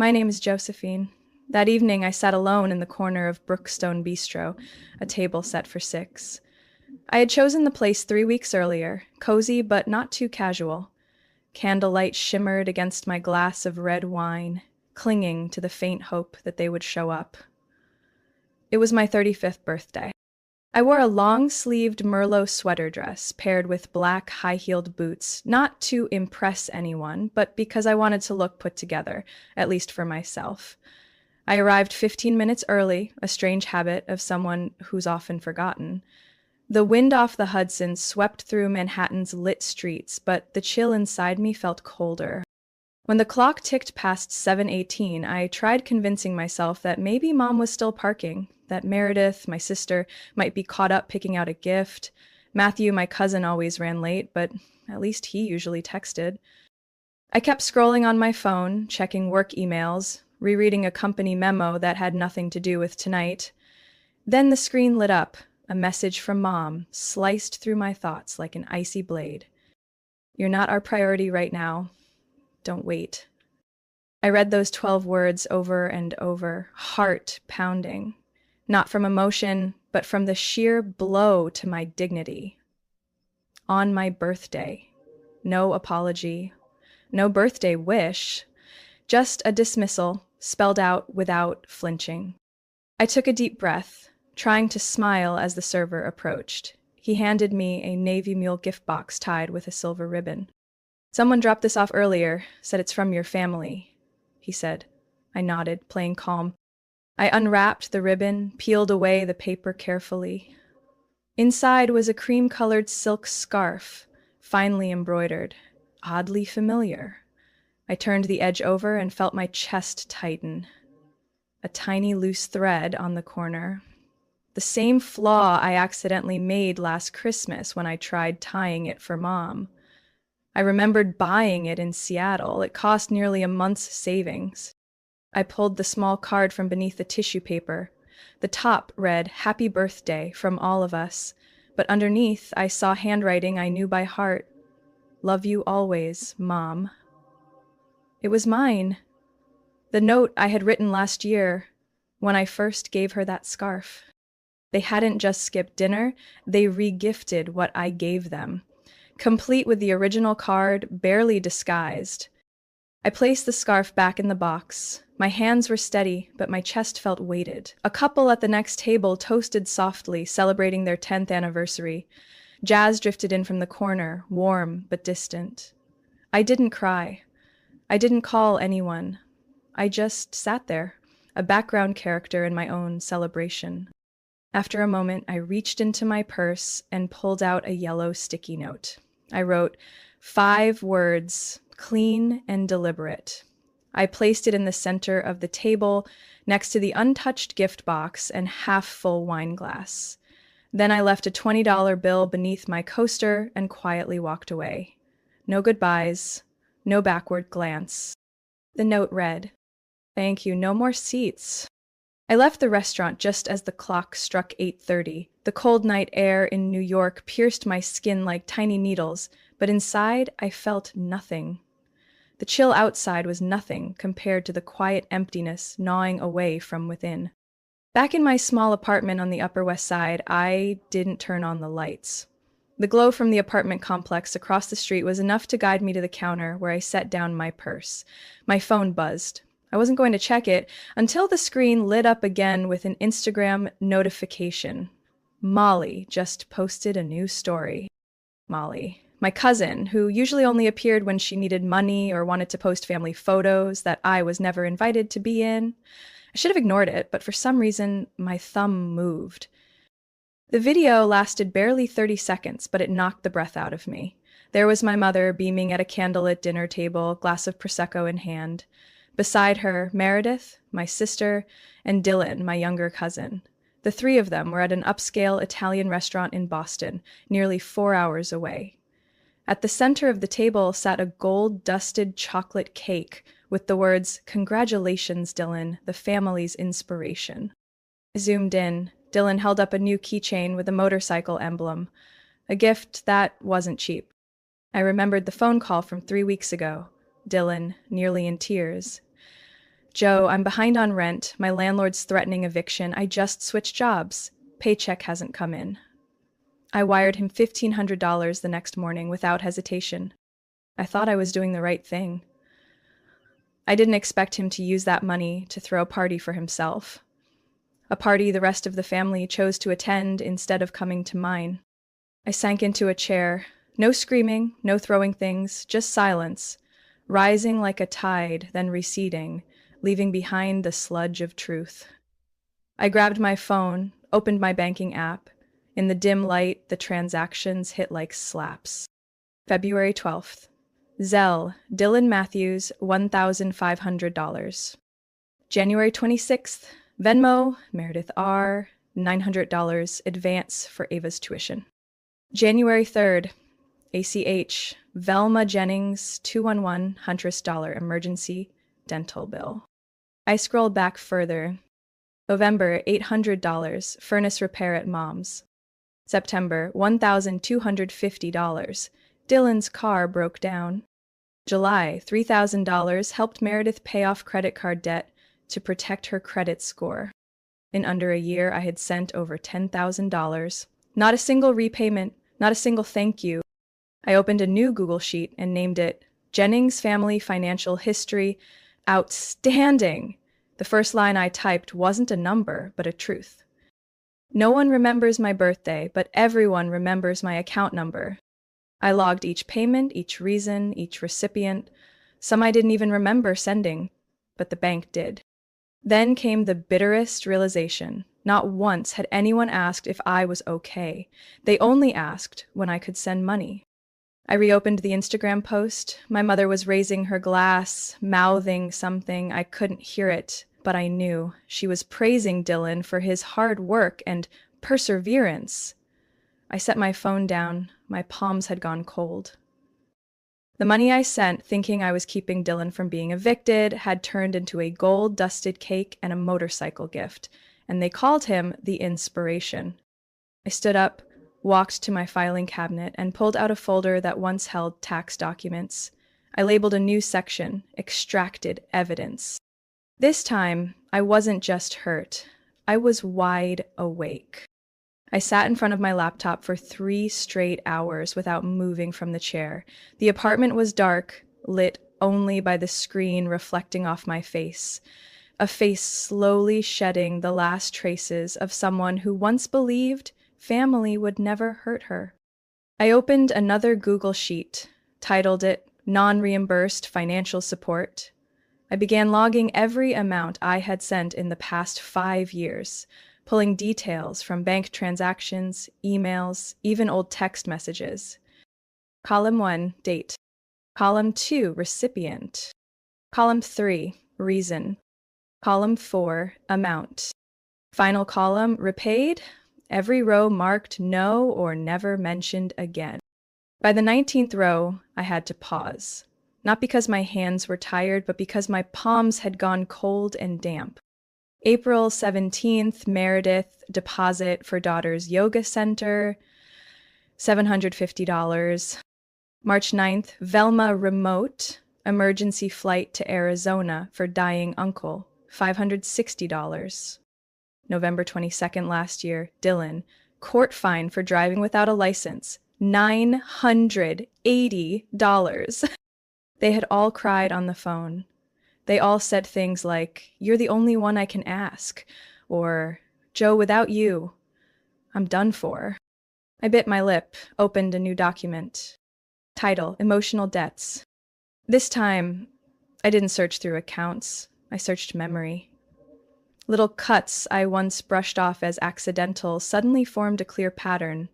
My name is Josephine. That evening I sat alone in the corner of Brookstone Bistro, a table set for six. I had chosen the place 3 weeks earlier, cozy but not too casual. Candlelight shimmered against my glass of red wine, clinging to the faint hope that they would show up. It was my 35th birthday. I wore a long-sleeved Merlot sweater dress paired with black high-heeled boots, not to impress anyone, but because I wanted to look put together, at least for myself. I arrived 15 minutes early, a strange habit of someone who's often forgotten. The wind off the Hudson swept through Manhattan's lit streets, but the chill inside me felt colder. When the clock ticked past 7:18, I tried convincing myself that maybe Mom was still parking, that Meredith, my sister, might be caught up picking out a gift. Matthew, my cousin, always ran late, but at least he usually texted. I kept scrolling on my phone, checking work emails, rereading a company memo that had nothing to do with tonight. Then the screen lit up, a message from Mom, sliced through my thoughts like an icy blade. "You're not our priority right now. Don't wait." I read those 12 words over and over, heart pounding. Not from emotion, but from the sheer blow to my dignity. On my birthday. No apology. No birthday wish. Just a dismissal, spelled out without flinching. I took a deep breath, trying to smile as the server approached. He handed me a Navy Mule gift box tied with a silver ribbon. "Someone dropped this off earlier, said it's from your family," he said. I nodded, playing calm. I unwrapped the ribbon, peeled away the paper carefully. Inside was a cream-colored silk scarf, finely embroidered, oddly familiar. I turned the edge over and felt my chest tighten. A tiny loose thread on the corner. The same flaw I accidentally made last Christmas when I tried tying it for Mom. I remembered buying it in Seattle. It cost nearly a month's savings. I pulled the small card from beneath the tissue paper. The top read, "Happy Birthday from all of us," but underneath I saw handwriting I knew by heart. "Love you always, Mom." It was mine. The note I had written last year when I first gave her that scarf. They hadn't just skipped dinner, they regifted what I gave them, complete with the original card, barely disguised. I placed the scarf back in the box. My hands were steady, but my chest felt weighted. A couple at the next table toasted softly, celebrating their 10th anniversary. Jazz drifted in from the corner, warm but distant. I didn't cry. I didn't call anyone. I just sat there, a background character in my own celebration. After a moment, I reached into my purse and pulled out a yellow sticky note. I wrote 5 words, clean and deliberate. I placed it in the center of the table, next to the untouched gift box and half-full wine glass. Then I left a $20 bill beneath my coaster and quietly walked away. No goodbyes, no backward glance. The note read, "Thank you, no more seats." I left the restaurant just as the clock struck 8:30. The cold night air in New York pierced my skin like tiny needles, but inside I felt nothing. The chill outside was nothing compared to the quiet emptiness gnawing away from within. Back in my small apartment on the Upper West Side, I didn't turn on the lights. The glow from the apartment complex across the street was enough to guide me to the counter where I set down my purse. My phone buzzed. I wasn't going to check it until the screen lit up again with an Instagram notification. Molly just posted a new story. Molly, my cousin, who usually only appeared when she needed money or wanted to post family photos that I was never invited to be in. I should have ignored it, but for some reason, my thumb moved. The video lasted barely 30 seconds, but it knocked the breath out of me. There was my mother beaming at a candlelit dinner table, glass of Prosecco in hand. Beside her, Meredith, my sister, and Dylan, my younger cousin. The 3 of them were at an upscale Italian restaurant in Boston, nearly 4 hours away. At the center of the table sat a gold-dusted chocolate cake with the words, "Congratulations, Dylan, the family's inspiration." I zoomed in. Dylan held up a new keychain with a motorcycle emblem, a gift that wasn't cheap. I remembered the phone call from 3 weeks ago. Dylan, nearly in tears. Joe, I'm behind on rent. My landlord's threatening eviction. I just switched jobs. Paycheck hasn't come in. I wired him $1,500 the next morning without hesitation. I thought I was doing the right thing. I didn't expect him to use that money to throw a party for himself. A party the rest of the family chose to attend instead of coming to mine. I sank into a chair. No screaming, no throwing things, just silence, rising like a tide, then receding, leaving behind the sludge of truth. I grabbed my phone, opened my banking app. In the dim light, the transactions hit like slaps. February 12th. Zelle, Dylan Matthews, $1,500. January 26th. Venmo, Meredith R., $900 advance for Ava's tuition. January 3rd. ACH, Velma Jennings, 211 Huntress dollar emergency dental bill. I scrolled back further. November, $800, furnace repair at Mom's. September, $1,250, Dylan's car broke down. July, $3,000, helped Meredith pay off credit card debt to protect her credit score. In under a year, I had sent over $10,000. Not a single repayment, not a single thank you. I opened a new Google Sheet and named it Jennings Family Financial History. Outstanding! The first line I typed wasn't a number, but a truth. No one remembers my birthday, but everyone remembers my account number. I logged each payment, each reason, each recipient. Some I didn't even remember sending, but the bank did. Then came the bitterest realization. Not once had anyone asked if I was okay. They only asked when I could send money. I reopened the Instagram post. My mother was raising her glass, mouthing something. I couldn't hear it, but I knew. She was praising Dylan for his hard work and perseverance. I set my phone down. My palms had gone cold. The money I sent, thinking I was keeping Dylan from being evicted, had turned into a gold-dusted cake and a motorcycle gift, and they called him the Inspiration. I stood up, walked to my filing cabinet, and pulled out a folder that once held tax documents. I labeled a new section, Extracted Evidence. This time, I wasn't just hurt. I was wide awake. I sat in front of my laptop for 3 straight hours without moving from the chair. The apartment was dark, lit only by the screen reflecting off my face. A face slowly shedding the last traces of someone who once believed family would never hurt her. I opened another Google Sheet, titled it Non-Reimbursed Financial Support. I began logging every amount I had sent in the past 5 years, pulling details from bank transactions, emails, even old text messages. Column 1, date. Column 2, recipient. Column 3, reason. Column 4, amount. Final column, repaid. Every row marked no or never mentioned again. By the 19th row, I had to pause. Not because my hands were tired, but because my palms had gone cold and damp. April 17th, Meredith, deposit for daughter's yoga center, $750. March 9th, Velma, remote, emergency flight to Arizona for dying uncle, $560. November 22nd last year, Dylan, court fine for driving without a license, $980. They had all cried on the phone. They all said things like, "You're the only one I can ask," or, "Joe, without you, I'm done for." I bit my lip, opened a new document. Title, Emotional Debts. This time, I didn't search through accounts. I searched memory. Little cuts I once brushed off as accidental suddenly formed a clear pattern.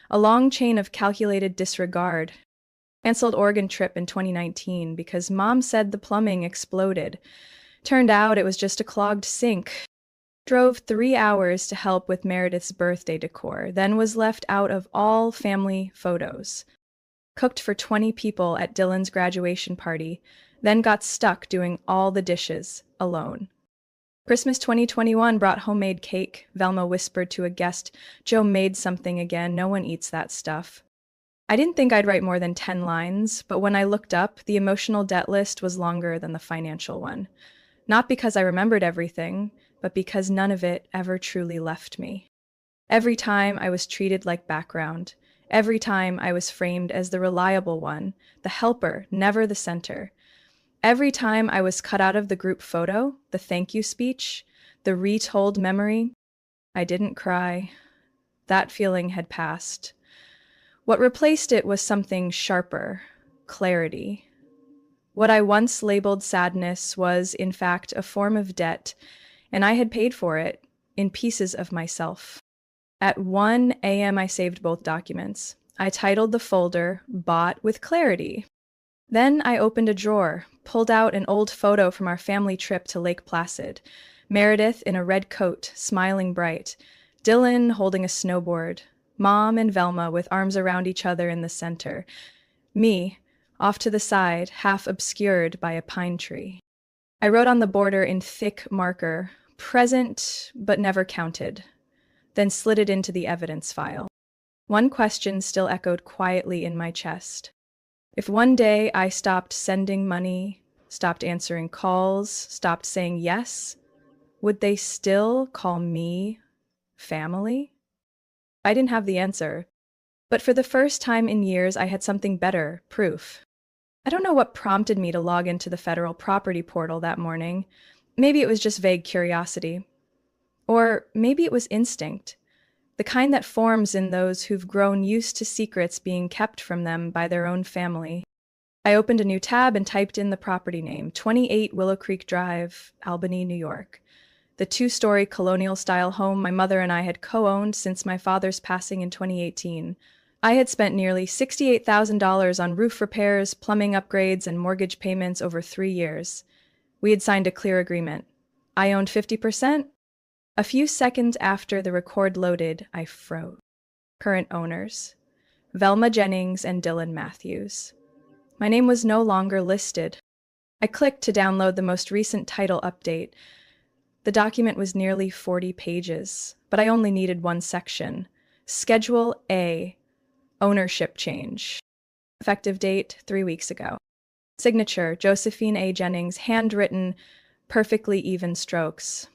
A long chain of calculated disregard. Canceled Oregon trip in 2019 because Mom said the plumbing exploded. Turned out it was just a clogged sink. Drove 3 hours to help with Meredith's birthday decor, then was left out of all family photos. Cooked for 20 people at Dylan's graduation party, then got stuck doing all the dishes alone. Christmas 2021 brought homemade cake. Velma whispered to a guest, "Joe made something again. No one eats that stuff." I didn't think I'd write more than 10 lines, but when I looked up, the emotional debt list was longer than the financial one. Not because I remembered everything, but because none of it ever truly left me. Every time I was treated like background. Every time I was framed as the reliable one, the helper, never the center. Every time I was cut out of the group photo, the thank you speech, the retold memory, I didn't cry. That feeling had passed. What replaced it was something sharper, clarity. What I once labeled sadness was, in fact, a form of debt, and I had paid for it in pieces of myself. At 1 a.m., I saved both documents. I titled the folder, Bought with Clarity. Then I opened a drawer, pulled out an old photo from our family trip to Lake Placid. Meredith in a red coat, smiling bright. Dylan holding a snowboard. Mom and Velma with arms around each other in the center. Me, off to the side, half obscured by a pine tree. I wrote on the border in thick marker, present but never counted, then slid it into the evidence file. One question still echoed quietly in my chest. If one day I stopped sending money, stopped answering calls, stopped saying yes, would they still call me family? I didn't have the answer, but for the first time in years I had something better, proof. I don't know what prompted me to log into the federal property portal that morning. Maybe it was just vague curiosity. Or maybe it was instinct, the kind that forms in those who've grown used to secrets being kept from them by their own family. I opened a new tab and typed in the property name, 28 Willow Creek Drive, Albany, New York. The two-story colonial-style home my mother and I had co-owned since my father's passing in 2018. I had spent nearly $68,000 on roof repairs, plumbing upgrades, and mortgage payments over 3 years. We had signed a clear agreement. I owned 50%. A few seconds after the record loaded, I froze. Current owners: Velma Jennings and Dylan Matthews. My name was no longer listed. I clicked to download the most recent title update. The document was nearly 40 pages, but I only needed one section. Schedule A, ownership change. Effective date, 3 weeks ago. Signature, Josephine A. Jennings, handwritten, perfectly even strokes.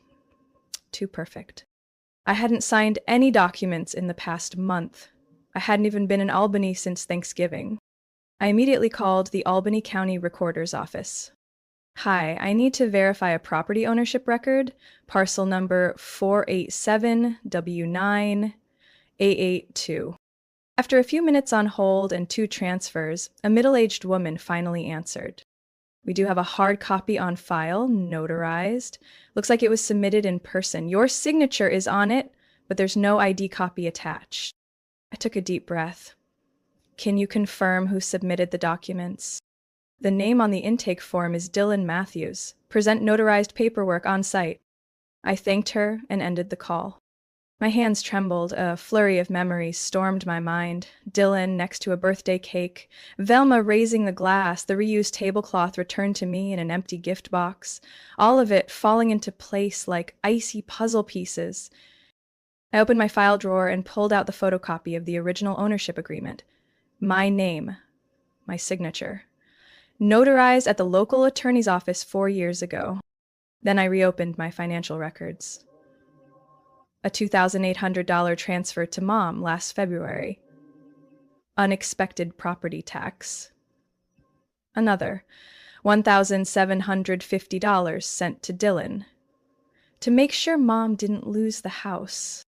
Too perfect. I hadn't signed any documents in the past month. I hadn't even been in Albany since Thanksgiving. I immediately called the Albany County Recorder's Office. Hi, I need to verify a property ownership record, parcel number 487W9882. After a few minutes on hold and 2 transfers, a middle-aged woman finally answered. We do have a hard copy on file, notarized. Looks like it was submitted in person. Your signature is on it, but there's no ID copy attached. I took a deep breath. Can you confirm who submitted the documents? The name on the intake form is Dylan Matthews. Present notarized paperwork on site. I thanked her and ended the call. My hands trembled. A flurry of memories stormed my mind. Dylan next to a birthday cake, Velma raising the glass, the reused tablecloth returned to me in an empty gift box, all of it falling into place like icy puzzle pieces. I opened my file drawer and pulled out the photocopy of the original ownership agreement. My name, my signature. Notarized at the local attorney's office 4 years ago. Then I reopened my financial records. A $2,800 transfer to Mom last February. Unexpected property tax. Another $1,750 sent to Dylan. To make sure Mom didn't lose the house.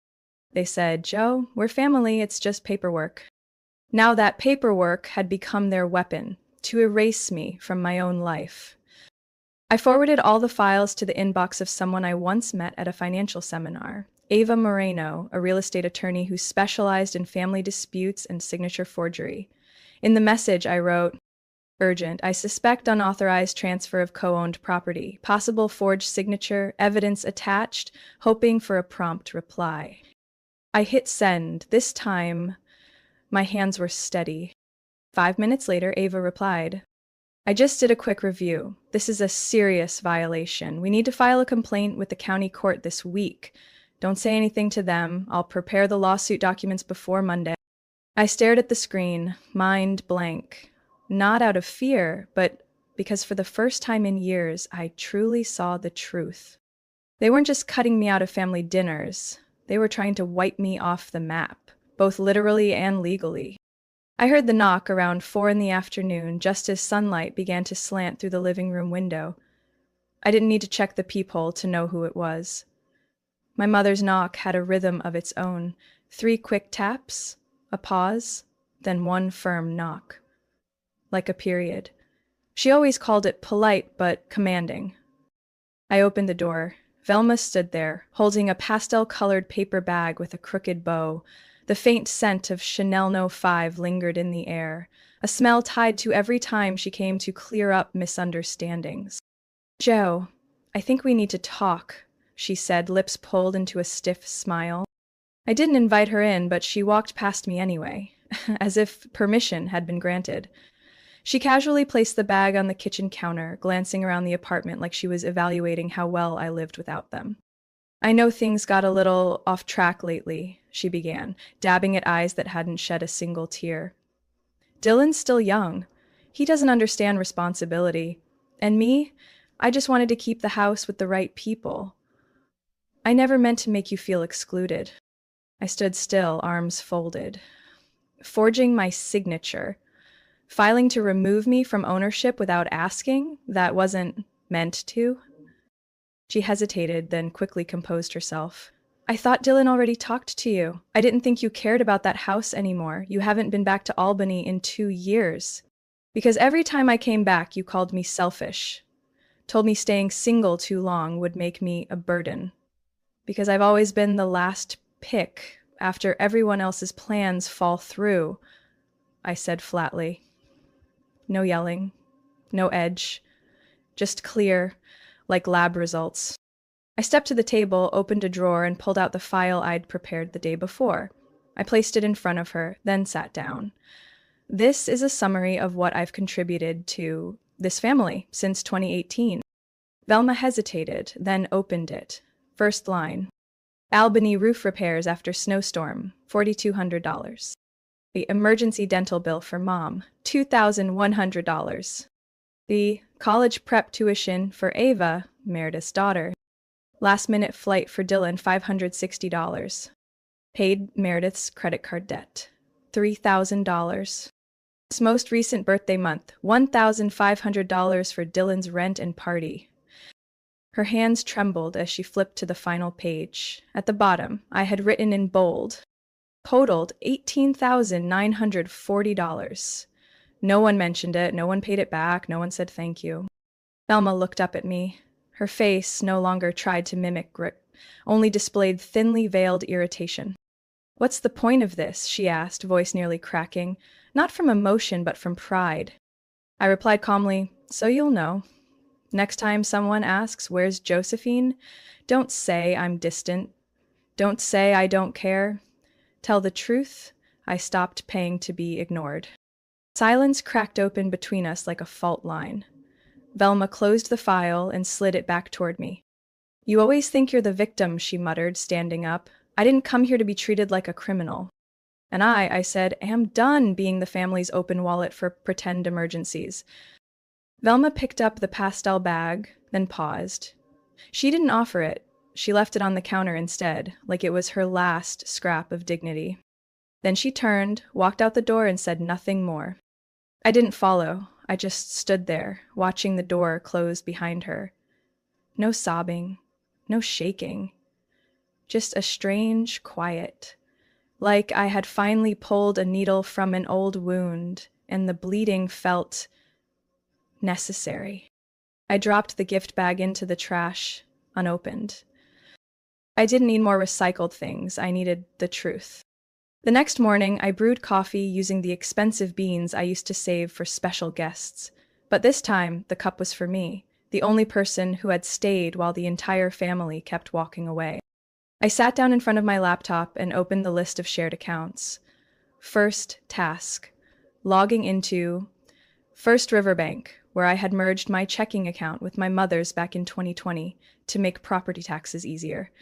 They said, Joe, we're family, it's just paperwork. Now that paperwork had become their weapon, to erase me from my own life. I forwarded all the files to the inbox of someone I once met at a financial seminar, Ava Moreno, a real estate attorney who specialized in family disputes and signature forgery. In the message I wrote, urgent, I suspect unauthorized transfer of co-owned property, possible forged signature, evidence attached, hoping for a prompt reply. I hit send. This time, my hands were steady. 5 minutes later, Ava replied, I just did a quick review. This is a serious violation. We need to file a complaint with the county court this week. Don't say anything to them. I'll prepare the lawsuit documents before Monday. I stared at the screen, mind blank. Not out of fear, but because for the first time in years, I truly saw the truth. They weren't just cutting me out of family dinners, they were trying to wipe me off the map, both literally and legally. I heard the knock around 4 in the afternoon, just as sunlight began to slant through the living room window. I didn't need to check the peephole to know who it was. My mother's knock had a rhythm of its own. 3 quick taps, a pause, then one firm knock. Like a period. She always called it polite but commanding. I opened the door. Velma stood there, holding a pastel-colored paper bag with a crooked bow. The faint scent of Chanel No. 5 lingered in the air, a smell tied to every time she came to clear up misunderstandings. "Joe, I think we need to talk," she said, lips pulled into a stiff smile. I didn't invite her in, but she walked past me anyway, as if permission had been granted. She casually placed the bag on the kitchen counter, glancing around the apartment like she was evaluating how well I lived without them. "I know things got a little off track lately," she began, dabbing at eyes that hadn't shed a single tear. "Dylan's still young. He doesn't understand responsibility. And me, I just wanted to keep the house with the right people. I never meant to make you feel excluded." I stood still, arms folded. Forging my signature. Filing to remove me from ownership without asking? That wasn't meant to? She hesitated, then quickly composed herself. "I thought Dylan already talked to you. I didn't think you cared about that house anymore. You haven't been back to Albany in 2 years. Because every time I came back, you called me selfish. Told me staying single too long would make me a burden. Because I've always been the last pick after everyone else's plans fall through," I said flatly. No yelling, no edge, just clear, like lab results. I stepped to the table, opened a drawer, and pulled out the file I'd prepared the day before. I placed it in front of her, then sat down. "This is a summary of what I've contributed to this family since 2018. Velma hesitated, then opened it. First line. "Albany roof repairs after snowstorm, $4,200. The emergency dental bill for mom, $2,100. The college prep tuition for Ava, Meredith's daughter. Last-minute flight for Dylan, $560. Paid Meredith's credit card debt, $3,000. This most recent birthday month, $1,500 for Dylan's rent and party." Her hands trembled as she flipped to the final page. At the bottom, I had written in bold, totaled $18,940. No one mentioned it, no one paid it back, no one said thank you. Velma looked up at me. Her face no longer tried to mimic grit, only displayed thinly veiled irritation. "What's the point of this?" she asked, voice nearly cracking, not from emotion but from pride. I replied calmly, "So you'll know. Next time someone asks, 'Where's Josephine?' don't say I'm distant. Don't say I don't care. Tell the truth. I stopped paying to be ignored." Silence cracked open between us like a fault line. Velma closed the file and slid it back toward me. "You always think you're the victim," she muttered, standing up. "I didn't come here to be treated like a criminal." And I said, am done being the family's open wallet for pretend emergencies. Velma picked up the pastel bag, then paused. She didn't offer it. She left it on the counter instead, like it was her last scrap of dignity. Then she turned, walked out the door, and said nothing more. I didn't follow. I just stood there, watching the door close behind her. No sobbing, no shaking. Just a strange quiet, like I had finally pulled a needle from an old wound, and the bleeding felt necessary. I dropped the gift bag into the trash, unopened. I didn't need more recycled things. I needed the truth. The next morning, I brewed coffee using the expensive beans I used to save for special guests. But this time, the cup was for me, the only person who had stayed while the entire family kept walking away. I sat down in front of my laptop and opened the list of shared accounts. First task, logging into First Riverbank, where I had merged my checking account with my mother's back in 2020 to make property taxes easier.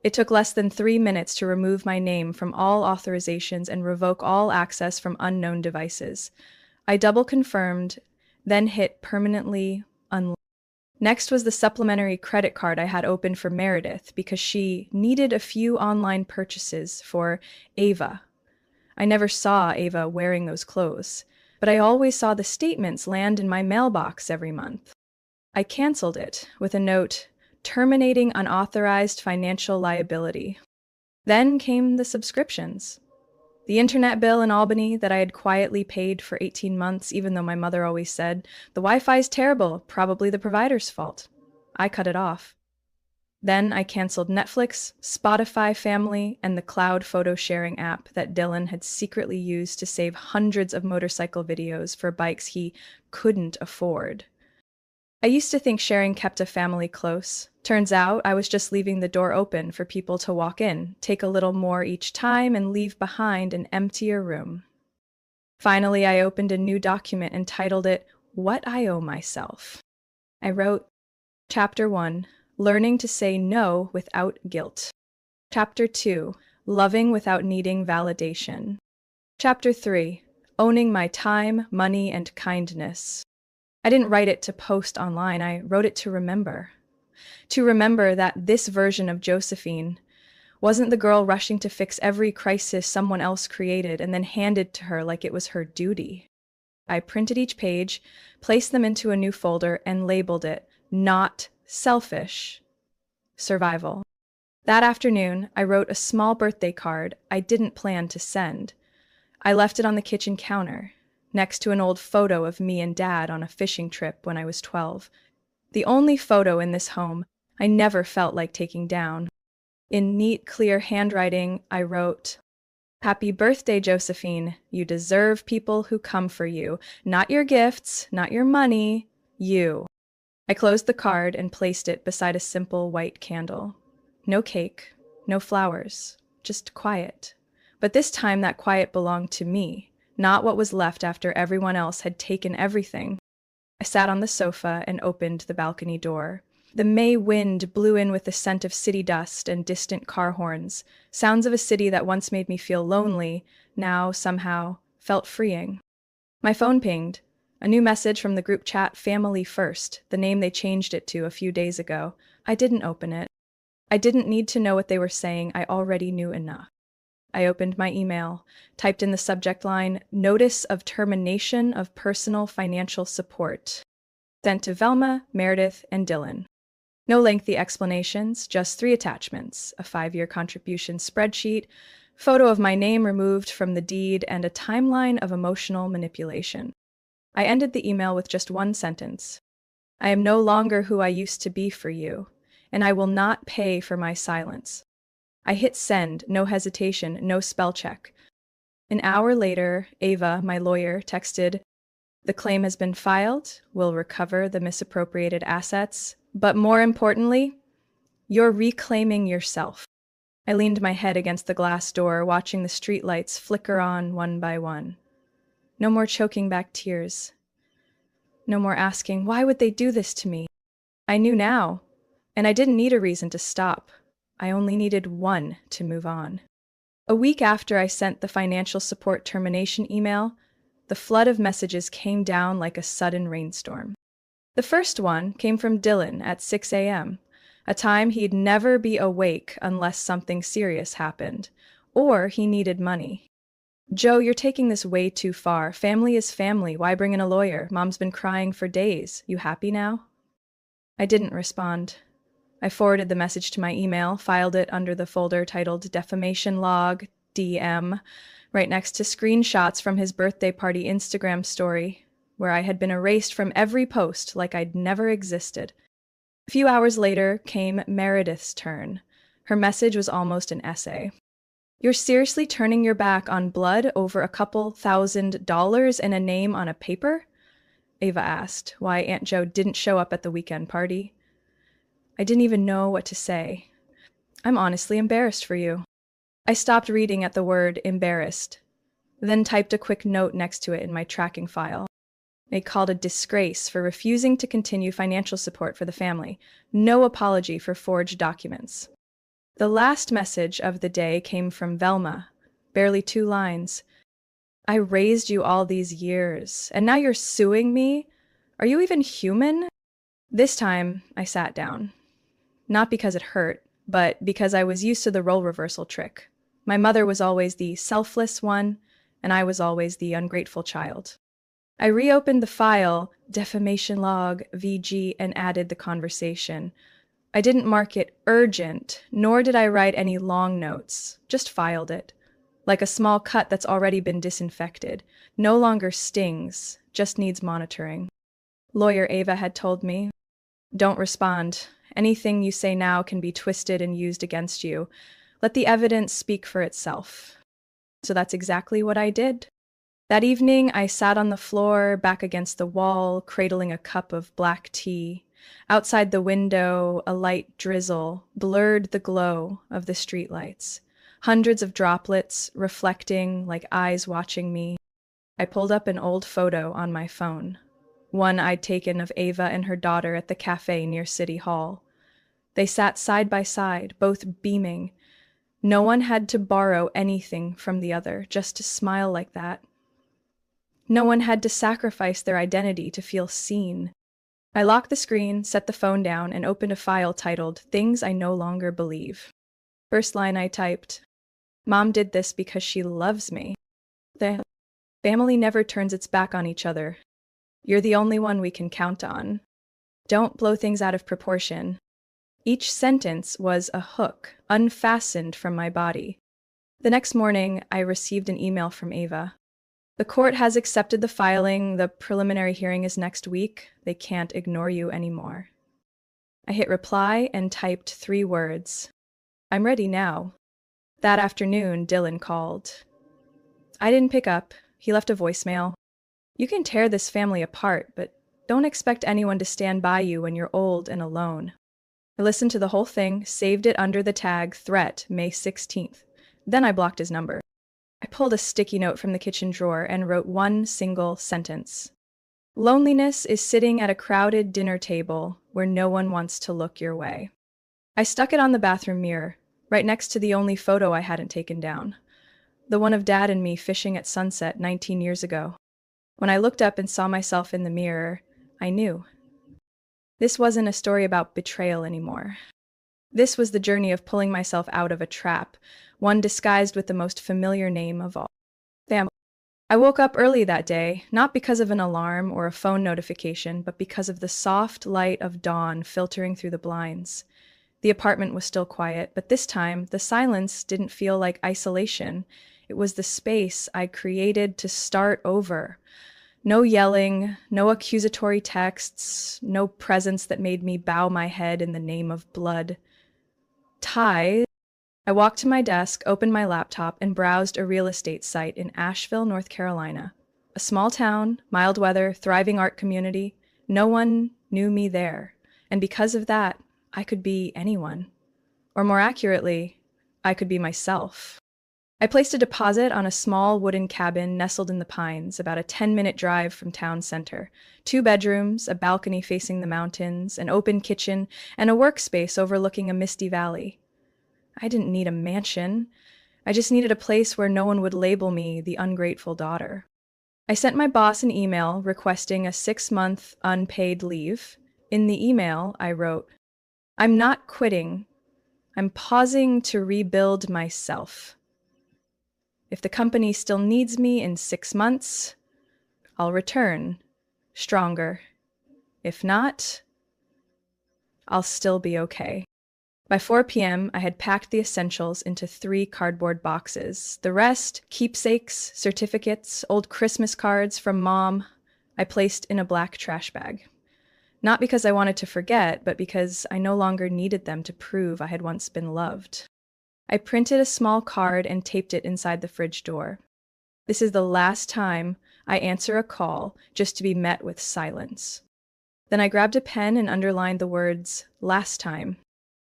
It took less than 3 minutes to remove my name from all authorizations and revoke all access from unknown devices. I double confirmed, then hit permanently unlocked. Next was the supplementary credit card I had opened for Meredith because she needed a few online purchases for Ava. I never saw Ava wearing those clothes, but I always saw the statements land in my mailbox every month. I canceled it with a note terminating unauthorized financial liability. Then came the subscriptions. The internet bill in Albany that I had quietly paid for 18 months, even though my mother always said, the Wi-Fi's terrible, probably the provider's fault. I cut it off. Then I canceled Netflix, Spotify Family, and the cloud photo sharing app that Dylan had secretly used to save hundreds of motorcycle videos for bikes he couldn't afford. I used to think sharing kept a family close. Turns out I was just leaving the door open for people to walk in, take a little more each time, and leave behind an emptier room. Finally, I opened a new document and titled it, What I Owe Myself. I wrote, Chapter 1, Learning to Say No Without Guilt. Chapter 2, Loving Without Needing Validation. Chapter 3, Owning My Time, Money, and Kindness. I didn't write it to post online, I wrote it to remember. To remember that this version of Josephine wasn't the girl rushing to fix every crisis someone else created and then handed to her like it was her duty. I printed each page, placed them into a new folder, and labeled it, Not Selfish, Survival. That afternoon, I wrote a small birthday card I didn't plan to send. I left it on the kitchen counter, next to an old photo of me and Dad on a fishing trip when I was 12. The only photo in this home I never felt like taking down. In neat, clear handwriting, I wrote, Happy birthday, Josephine. You deserve people who come for you. Not your gifts, not your money, you. I closed the card and placed it beside a simple white candle. No cake, no flowers, just quiet. But this time that quiet belonged to me. Not what was left after everyone else had taken everything. I sat on the sofa and opened the balcony door. The May wind blew in with the scent of city dust and distant car horns, sounds of a city that once made me feel lonely, now, somehow, felt freeing. My phone pinged. A new message from the group chat Family First, the name they changed it to a few days ago. I didn't open it. I didn't need to know what they were saying, I already knew enough. I opened my email, typed in the subject line, Notice of Termination of Personal Financial Support. Sent to Velma, Meredith, and Dylan. No lengthy explanations, just 3 attachments, a 5-year contribution spreadsheet, photo of my name removed from the deed, and a timeline of emotional manipulation. I ended the email with just one sentence. I am no longer who I used to be for you, and I will not pay for my silence. I hit send, no hesitation, no spell check. An hour later, Ava, my lawyer, texted, The claim has been filed, we'll recover the misappropriated assets, but more importantly, you're reclaiming yourself. I leaned my head against the glass door, watching the streetlights flicker on one by one. No more choking back tears. No more asking, why would they do this to me? I knew now, and I didn't need a reason to stop. I only needed one to move on. A week after I sent the financial support termination email, the flood of messages came down like a sudden rainstorm. The first one came from Dylan at 6 a.m., a time he'd never be awake unless something serious happened, or he needed money. Joe, you're taking this way too far. Family is family. Why bring in a lawyer? Mom's been crying for days. You happy now? I didn't respond. I forwarded the message to my email, filed it under the folder titled Defamation Log, DM, right next to screenshots from his birthday party Instagram story, where I had been erased from every post like I'd never existed. A few hours later came Meredith's turn. Her message was almost an essay. You're seriously turning your back on blood over a couple $1,000 and a name on a paper? Ava asked why Aunt Jo didn't show up at the weekend party. I didn't even know what to say. I'm honestly embarrassed for you. I stopped reading at the word embarrassed, then typed a quick note next to it in my tracking file. It called a disgrace for refusing to continue financial support for the family. No apology for forged documents. The last message of the day came from Velma, barely 2 lines. I raised you all these years, and now you're suing me? Are you even human? This time, I sat down. Not because it hurt, but because I was used to the role reversal trick. My mother was always the selfless one, and I was always the ungrateful child. I reopened the file, defamation log, VG, and added the conversation. I didn't mark it urgent, nor did I write any long notes, just filed it. Like a small cut that's already been disinfected. No longer stings, just needs monitoring. Lawyer Ava had told me, "Don't respond. Anything you say now can be twisted and used against you. Let the evidence speak for itself." So that's exactly what I did. That evening, I sat on the floor, back against the wall, cradling a cup of black tea. Outside the window, a light drizzle blurred the glow of the streetlights. Hundreds of droplets reflecting like eyes watching me. I pulled up an old photo on my phone. One I'd taken of Ava and her daughter at the cafe near City Hall. They sat side by side, both beaming. No one had to borrow anything from the other just to smile like that. No one had to sacrifice their identity to feel seen. I locked the screen, set the phone down, and opened a file titled "Things I No Longer Believe." First line I typed, "Mom did this because she loves me. The family never turns its back on each other. You're the only one we can count on. Don't blow things out of proportion." Each sentence was a hook, unfastened from my body. The next morning, I received an email from Ava. "The court has accepted the filing. The preliminary hearing is next week. They can't ignore you anymore." I hit reply and typed 3 words. "I'm ready now." That afternoon, Dylan called. I didn't pick up. He left a voicemail. "You can tear this family apart, but don't expect anyone to stand by you when you're old and alone." I listened to the whole thing, saved it under the tag "Threat, May 16th. Then I blocked his number. I pulled a sticky note from the kitchen drawer and wrote one single sentence. "Loneliness is sitting at a crowded dinner table where no one wants to look your way." I stuck it on the bathroom mirror, right next to the only photo I hadn't taken down. The one of Dad and me fishing at sunset 19 years ago. When I looked up and saw myself in the mirror, I knew. This wasn't a story about betrayal anymore. This was the journey of pulling myself out of a trap, one disguised with the most familiar name of all. Family. I woke up early that day, not because of an alarm or a phone notification, but because of the soft light of dawn filtering through the blinds. The apartment was still quiet, but this time, the silence didn't feel like isolation. It was the space I created to start over. No yelling, no accusatory texts, no presence that made me bow my head in the name of blood. Ties. I walked to my desk, opened my laptop, and browsed a real estate site in Asheville, North Carolina. A small town, mild weather, thriving art community. No one knew me there. And because of that, I could be anyone. Or more accurately, I could be myself. I placed a deposit on a small wooden cabin nestled in the pines, about a 10-minute drive from town center. 2 bedrooms, a balcony facing the mountains, an open kitchen, and a workspace overlooking a misty valley. I didn't need a mansion. I just needed a place where no one would label me the ungrateful daughter. I sent my boss an email requesting a 6-month unpaid leave. In the email, I wrote, "I'm not quitting. I'm pausing to rebuild myself. If the company still needs me in 6 months, I'll return, stronger. If not, I'll still be okay." By 4 p.m., I had packed the essentials into 3 cardboard boxes. The rest, keepsakes, certificates, old Christmas cards from Mom, I placed in a black trash bag. Not because I wanted to forget, but because I no longer needed them to prove I had once been loved. I printed a small card and taped it inside the fridge door. This is the last time I answer a call just to be met with silence. Then I grabbed a pen and underlined the words, "last time."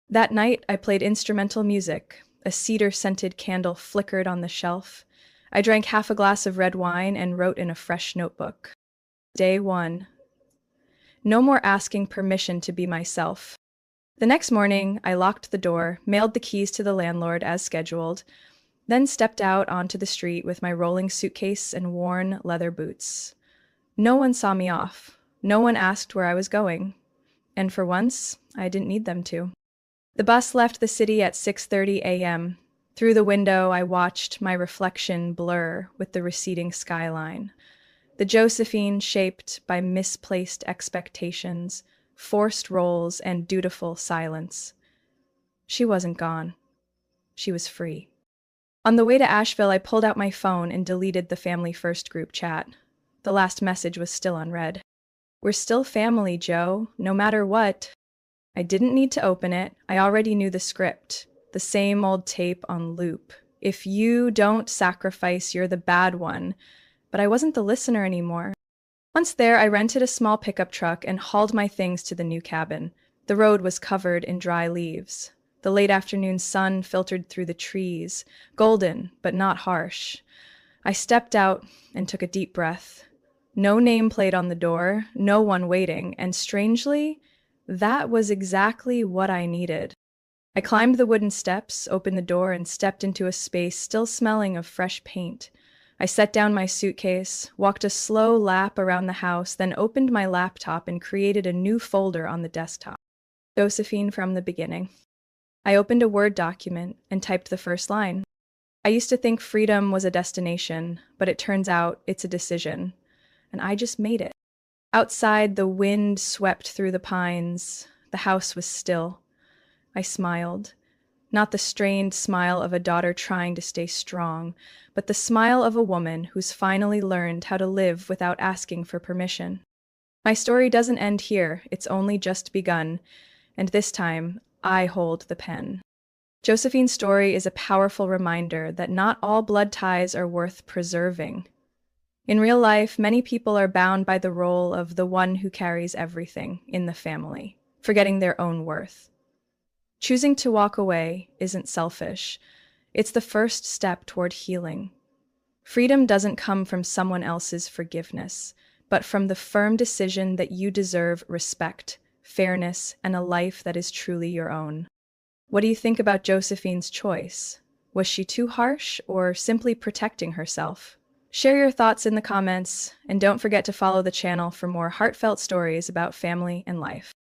That night, I played instrumental music. A cedar-scented candle flickered on the shelf. I drank half a glass of red wine and wrote in a fresh notebook. Day 1. No more asking permission to be myself. The next morning, I locked the door, mailed the keys to the landlord as scheduled, then stepped out onto the street with my rolling suitcase and worn leather boots. No one saw me off. No one asked where I was going, and for once, I didn't need them to. The bus left the city at 6:30 a.m. Through the window, I watched my reflection blur with the receding skyline. The Josephine shaped by misplaced expectations, forced roles, and dutiful silence. She wasn't gone. She was free. On the way to Asheville, I pulled out my phone and deleted the Family First group chat. The last message was still unread. "We're still family, Joe, no matter what." I didn't need to open it. I already knew the script. The same old tape on loop. If you don't sacrifice, you're the bad one. But I wasn't the listener anymore. Once there, I rented a small pickup truck and hauled my things to the new cabin. The road was covered in dry leaves. The late afternoon sun filtered through the trees, golden but not harsh. I stepped out and took a deep breath. No nameplate on the door, no one waiting, and strangely, that was exactly what I needed. I climbed the wooden steps, opened the door, and stepped into a space still smelling of fresh paint. I set down my suitcase, walked a slow lap around the house, then opened my laptop and created a new folder on the desktop. Josephine from the beginning. I opened a Word document and typed the first line. I used to think freedom was a destination, but it turns out it's a decision. And I just made it. Outside, the wind swept through the pines. The house was still. I smiled. Not the strained smile of a daughter trying to stay strong, but the smile of a woman who's finally learned how to live without asking for permission. My story doesn't end here. It's only just begun. And this time, I hold the pen. Josephine's story is a powerful reminder that not all blood ties are worth preserving. In real life, many people are bound by the role of the one who carries everything in the family, forgetting their own worth. Choosing to walk away isn't selfish. It's the first step toward healing. Freedom doesn't come from someone else's forgiveness, but from the firm decision that you deserve respect, fairness, and a life that is truly your own. What do you think about Josephine's choice? Was she too harsh or simply protecting herself? Share your thoughts in the comments, and don't forget to follow the channel for more heartfelt stories about family and life.